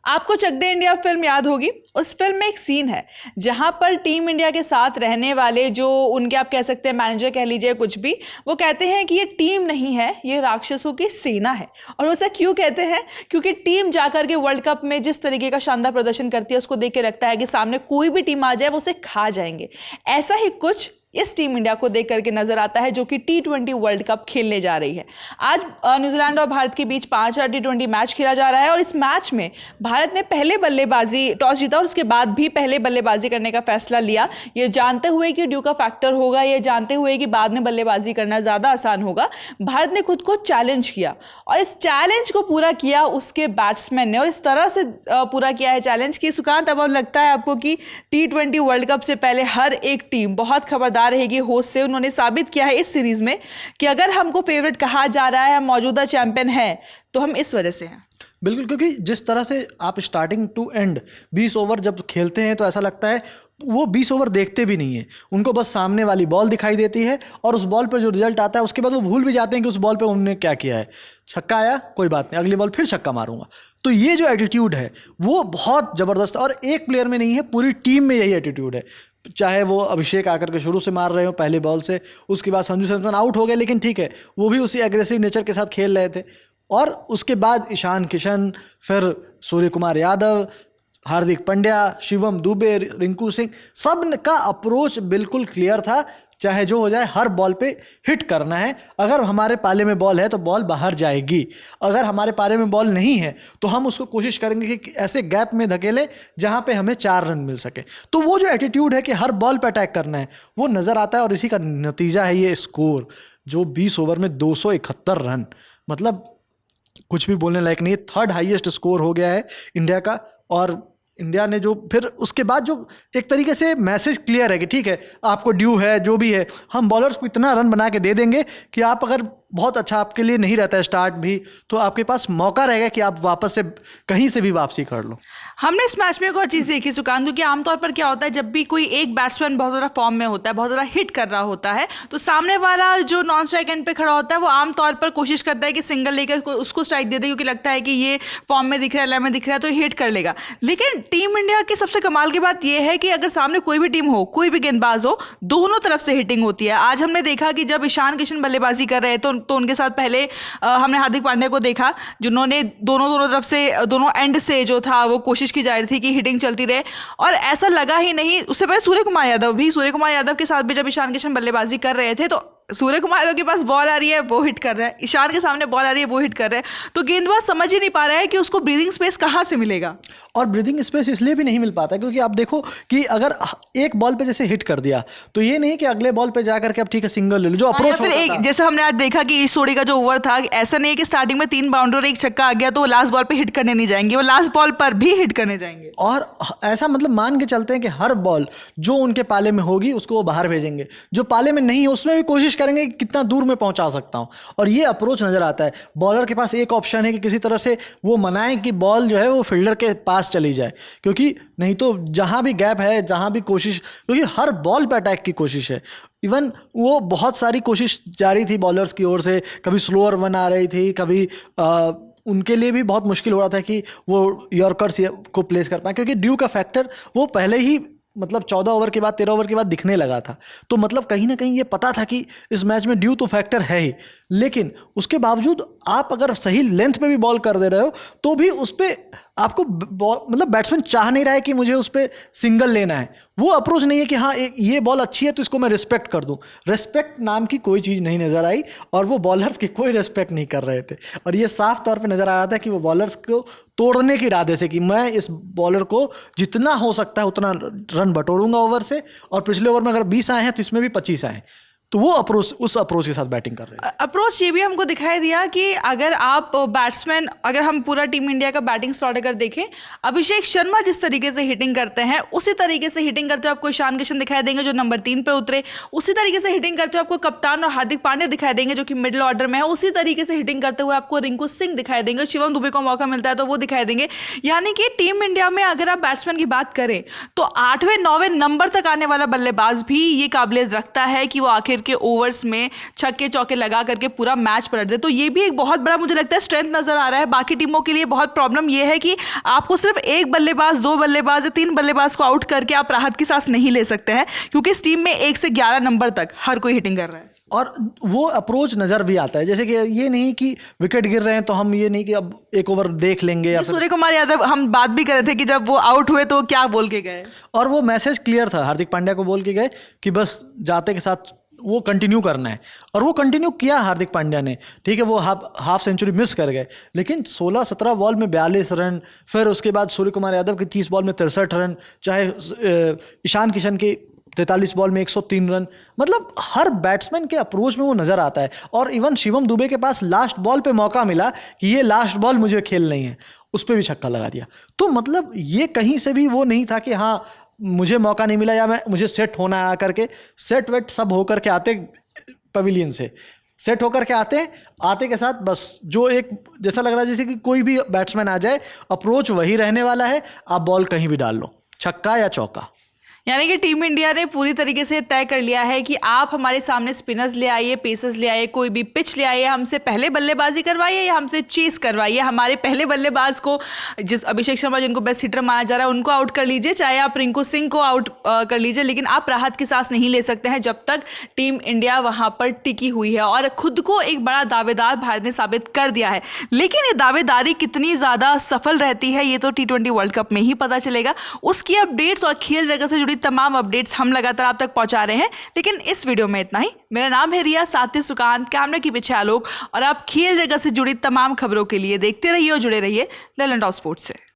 आपको चक दे India film याद होगी। उस फिल्म में एक सीन है जहां पर टीम इंडिया के साथ रहने वाले जो उनके आप कह सकते हैं मैनेजर कह लीजिए कुछ भी, वो कहते हैं कि ये टीम नहीं है, ये राक्षसों की सेना है। और वैसा क्यों कहते हैं? क्योंकि टीम जाकर के वर्ल्ड कप में जिस तरीके का शानदार प्रदर्शन करती है उसको देख के लगता है कि सामने कोई भी टीम आ जाए वो उसे खा जाएंगे। ऐसा ही कुछ इस टीम इंडिया को देख करके नजर आता है जो कि T20 वर्ल्ड कप खेलने जा रही है। आज न्यूजीलैंड और भारत के बीच 5 T20 मैच खेला जा रहा है और इस मैच में भारत ने पहले बल्लेबाजी टॉस जीता और उसके बाद भी पहले बल्लेबाजी करने का फैसला लिया, ये जानते हुए कि ड्यू का फैक्टर होगा, ये जानते हुए कि बाद में बल्लेबाजी करना ज़्यादा आसान होगा। भारत ने खुद को चैलेंज किया और इस चैलेंज को पूरा किया उसके बैट्समैन ने, और इस तरह से पूरा किया है चैलेंज कि सुकांत, अब लगता है आपको कि T20 वर्ल्ड कप से पहले हर एक टीम बहुत खबरदार रहेगी होस्ट से। उन्होंने साबित किया है इस सीरीज में कि अगर हमको फेवरेट कहा जा रहा है, हम मौजूदा चैंपियन हैं, तो हम इस वजह से हैं। बिल्कुल, क्योंकि जिस तरह से आप स्टार्टिंग टू एंड 20 ओवर जब खेलते हैं तो ऐसा लगता है वो 20 ओवर देखते भी नहीं है, उनको बस सामने वाली बॉल दिखाई देती है और उस बॉल पर जो रिजल्ट आता है उसके बाद वो भूल भी जाते हैं कि उस बॉल पे उन्होंने क्या किया है। छक्का आया, कोई बात नहीं, अगली बॉल फिर छक्का मारूंगा। तो ये जो एटीट्यूड है वो बहुत ज़बरदस्त, और एक प्लेयर में नहीं है, पूरी टीम में यही एटीट्यूड है। चाहे वो अभिषेक आकर के शुरू से मार रहे हो पहले बॉल से, उसके बाद संजू सैमसन आउट हो गए, लेकिन ठीक है वो भी उसी एग्रेसिव नेचर के साथ खेल रहे थे। और उसके बाद ईशान किशन, फिर सूर्य कुमार यादव, हार्दिक पांड्या, शिवम दुबे, रिंकू सिंह, सब का अप्रोच बिल्कुल क्लियर था। चाहे जो हो जाए हर बॉल पे हिट करना है। अगर हमारे पाले में बॉल है तो बॉल बाहर जाएगी, अगर हमारे पाले में बॉल नहीं है तो हम उसको कोशिश करेंगे कि ऐसे गैप में धकेले जहाँ पे हमें 4 रन मिल सके। तो वो जो एटीट्यूड है कि हर बॉल पे अटैक करना है वो नज़र आता है, और इसी का नतीजा है ये स्कोर जो 20 ओवर में 271 रन, मतलब कुछ भी बोलने लायक नहीं है। 3rd हाईएस्ट स्कोर हो गया है इंडिया का। और इंडिया ने जो फिर उसके बाद जो एक तरीके से मैसेज क्लियर है कि ठीक है आपको ड्यू है, जो भी है, हम बॉलर्स को इतना रन बना के दे देंगे कि आप अगर बहुत अच्छा आपके लिए नहीं रहता है स्टार्ट भी, तो आपके पास मौका रहेगा कि आप वापस से कहीं से भी वापसी कर लो। हमने इस मैच में एक और चीज़ देखी सुकांत, कि आमतौर पर क्या होता है जब भी कोई एक बैट्समैन बहुत ज़्यादा फॉर्म में होता है, बहुत ज़्यादा हिट कर रहा होता है, तो सामने वाला जो नॉन स्ट्राइक एंड पे खड़ा होता है वो आमतौर पर कोशिश करता है कि सिंगल लेकर उसको स्ट्राइक दे दे, क्योंकि लगता है कि ये फॉर्म में दिख रहा है, लय में दिख रहा है, तो हिट कर लेगा। लेकिन टीम इंडिया की सबसे कमाल की बात यह है कि अगर सामने कोई भी टीम हो, कोई भी गेंदबाज हो, दोनों तरफ से हिटिंग होती है। आज हमने देखा कि जब ईशान किशन बल्लेबाजी कर रहे थे तो उनके साथ पहले हमने हार्दिक पांड्या को देखा, जिन्होंने दोनों तरफ से, दोनों एंड से जो था वो कोशिश की जा रही थी कि हिटिंग चलती रहे, और ऐसा लगा ही नहीं। उससे पहले सूर्य कुमार यादव के साथ भी जब ईशान किशन बल्लेबाजी कर रहे थे तो सूर्य कुमार यादव के पास बॉल आ रही है वो हिट कर रहा है, ईशान के सामने बॉल आ रही है वो हिट कर रहा है, तो गेंदबाज समझ ही नहीं पा रहा है कि उसको ब्रीदिंग स्पेस कहाँ से मिलेगा। और ब्रीदिंग स्पेस इसलिए भी नहीं मिल पाता क्योंकि आप देखो कि अगर एक बॉल पे जैसे हिट कर दिया तो ये नहीं कि अगले बॉल पे जाकर के अब ठीक है सिंगल ले लो, जो अप्रोच होता था। जैसे हमने आज देखा कि ईश सोडी का जो ओवर था, ऐसा नहीं है कि स्टार्टिंग में 3 बाउंड्री और 1 छक्का आ गया तो लास्ट बॉल पे हिट करने नहीं जाएंगे, वो लास्ट बॉल पर भी हिट करने जाएंगे। और ऐसा मतलब मान के चलते हैं कि हर बॉल जो उनके पाले में होगी उसको वो बाहर भेजेंगे, जो पाले में नहीं है उसमें भी कोशिश करेंगे कि कितना दूर में पहुंचा सकता हूं। और ये अप्रोच नजर आता है। बॉलर के पास एक ऑप्शन है कि किसी तरह से वो मनाएं कि बॉल जो है वो फील्डर के पास चली जाए, क्योंकि नहीं तो जहां भी गैप है, जहां भी कोशिश, क्योंकि हर बॉल पे अटैक की कोशिश है। इवन वो बहुत सारी कोशिश जारी थी बॉलर्स की ओर से, कभी स्लोअर वन आ रही थी, कभी उनके लिए भी बहुत मुश्किल हो रहा था कि वो यॉर्कर्स को प्लेस कर पाए, क्योंकि ड्यू का फैक्टर वो पहले ही मतलब 14 ओवर के बाद 13 ओवर के बाद दिखने लगा था। तो मतलब कहीं ना कहीं ये पता था कि इस मैच में ड्यू तो फैक्टर है ही, लेकिन उसके बावजूद आप अगर सही लेंथ पे भी बॉल कर दे रहे हो तो भी उस पर आपको मतलब बैट्समैन चाह नहीं रहा है कि मुझे उस पर सिंगल लेना है। वो अप्रोच नहीं है कि हाँ ये बॉल अच्छी है तो इसको मैं रिस्पेक्ट कर दूं। रिस्पेक्ट नाम की कोई चीज़ नहीं नज़र आई और वो बॉलर्स की कोई रिस्पेक्ट नहीं कर रहे थे, और ये साफ तौर पे नज़र आ रहा था कि वो बॉलर्स को तोड़ने के इरादे से कि मैं इस बॉलर को जितना हो सकता है उतना रन बटोरूंगा ओवर से, और पिछले ओवर में अगर 20 आए हैं तो इसमें भी 25 आए। तो वो उस अप्रोच के साथ बैटिंग कर रहे हैं। अप्रोच ये भी हमको दिखाई दिया कि अगर आप बैट्समैन, अगर हम पूरा टीम इंडिया का बैटिंग स्लॉट अगर देखें, अभिषेक शर्मा जिस तरीके से हिटिंग करते हैं उसी तरीके से हिटिंग करते हुए आपको ईशान किशन दिखाई देंगे जो नंबर 3 पे उतरे, उसी तरीके से हिटिंग करते हुए आपको कप्तान और हार्दिक पांड्या दिखाई देंगे जो कि मिडिल ऑर्डर में है, उसी तरीके से हिटिंग करते हुए आपको रिंकू सिंह दिखाई देंगे, शिवम दुबे को मौका मिलता है तो वो दिखाई देंगे। यानी कि टीम इंडिया में अगर आप बैट्समैन की बात करें तो 8वें 9वें नंबर तक आने वाला बल्लेबाज भी ये काबिलियत रखता है कि वो आखिर आखिर के ओवर्स में छक्के चौके लगा करके पूरा मैच पलट दे। तो ये भी एक बहुत बड़ा मुझे लगता है स्ट्रेंथ नजर आ रहा है। बाकी टीमों के लिए बहुत प्रॉब्लम ये है कि आपको सिर्फ एक बल्लेबाज, दो बल्लेबाज या तीन बल्लेबाज को आउट करके आप राहत की सांस नहीं ले सकते हैं, क्योंकि इस टीम में 1 से 11 नंबर तक हर कोई हिटिंग कर रहा है। और वो अप्रोच नज़र भी आता है, जैसे कि ये नहीं कि विकेट गिर रहे हैं तो हम ये नहीं कि अब एक ओवर देख लेंगे या फिर। सूर्य कुमार यादव, हम बात भी कर रहे थे कि जब वो आउट हुए तो क्या बोल के गए, और वो मैसेज क्लियर था, हार्दिक पांड्या को बोल के गए कि बस जाते के साथ वो कंटिन्यू करना है, और वो कंटिन्यू किया हार्दिक पांड्या ने। ठीक है, वो हाफ सेंचुरी मिस कर गए, लेकिन 16-17 बॉल में 42 रन, फिर उसके बाद सूर्य कुमार यादव की 30 बॉल में 63 रन, चाहे ईशान किशन की 43 बॉल में 103 रन, मतलब हर बैट्समैन के अप्रोच में वो नज़र आता है। और इवन शिवम दुबे के पास लास्ट बॉल पे मौका मिला कि ये लास्ट बॉल मुझे खेलनी है, उस पर भी छक्का लगा दिया। तो मतलब ये कहीं से भी वो नहीं था कि हाँ मुझे मौका नहीं मिला या मुझे सेट होना है, आकर के सेट वेट सब होकर के आते, पवेलियन से सेट होकर के आते के साथ बस जो एक जैसा लग रहा है जैसे कि कोई भी बैट्समैन आ जाए, अप्रोच वही रहने वाला है, आप बॉल कहीं भी डाल लो, छक्का या चौका। यानी कि टीम इंडिया ने पूरी तरीके से तय कर लिया है कि आप हमारे सामने स्पिनर्स ले आइए, पेसर्स ले आइए, कोई भी पिच ले आइए, हमसे पहले बल्लेबाजी करवाइए या हमसे चेस करवाइए। हमारे पहले बल्लेबाज को, जिस अभिषेक शर्मा जिनको बेस्ट हिटर माना जा रहा है, उनको आउट कर लीजिए, चाहे आप रिंकू सिंह को आउट कर लीजिए, लेकिन आप राहत की सांस नहीं ले सकते हैं जब तक टीम इंडिया वहां पर टिकी हुई है। और खुद को एक बड़ा दावेदार भारत ने साबित कर दिया है, लेकिन ये दावेदारी कितनी ज़्यादा सफल रहती है ये तो T20 वर्ल्ड कप में ही पता चलेगा। उसकी अपडेट्स और खेल जगत से जुड़ी तमाम अपडेट्स हम लगातार आप तक पहुंचा रहे हैं, लेकिन इस वीडियो में इतना ही। मेरा नाम है रिया, साथ में सुकांत, कैमरे के पीछे आलोक, और आप खेल जगत से जुड़ी तमाम खबरों के लिए देखते रहिए और जुड़े रहिए ललन टॉप स्पोर्ट्स से।